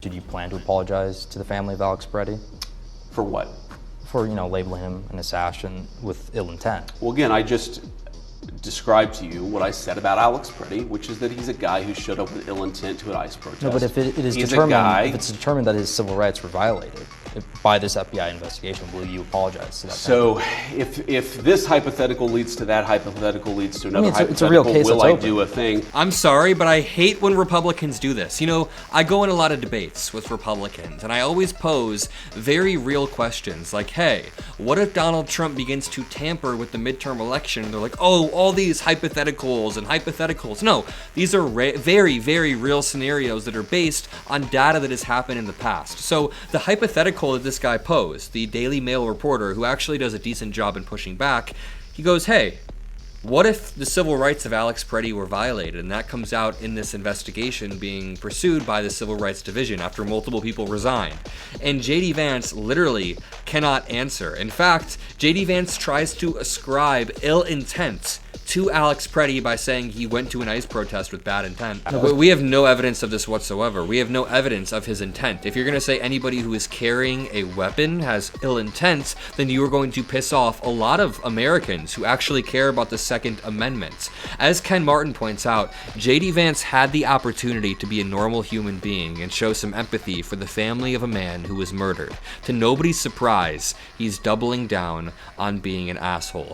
did you plan to apologize to the family of Alex Peretti? For what? For, labeling him an assassin with ill intent. Well, again, I just described to you what I said about Alex Peretti, which is that he's a guy who showed up with ill intent to an ICE protest. No, but if it's determined that his civil rights were violated by this FBI investigation, will you apologize to that? So, if this hypothetical leads to that hypothetical leads to another hypothetical, it's a real case will that's I open. do a thing? I'm sorry, but I hate when Republicans do this. I go in a lot of debates with Republicans, and I always pose very real questions like, hey, what if Donald Trump begins to tamper with the midterm election? And they're like, oh, all these hypotheticals and hypotheticals. No, these are very, very real scenarios that are based on data that has happened in the past. So the hypothetical that this guy posed, the Daily Mail reporter who actually does a decent job in pushing back, he goes, hey, what if the civil rights of Alex Peretti were violated? And that comes out in this investigation being pursued by the Civil Rights Division after multiple people resigned. And J.D. Vance literally cannot answer. In fact, J.D. Vance tries to ascribe ill intent to Alex Peretti by saying he went to an ICE protest with bad intent. We have no evidence of this whatsoever. We have no evidence of his intent. If you're going to say anybody who is carrying a weapon has ill intent, then you are going to piss off a lot of Americans who actually care about the Second Amendment. As Ken Martin points out, J.D. Vance had the opportunity to be a normal human being and show some empathy for the family of a man who was murdered. To nobody's surprise, he's doubling down on being an asshole.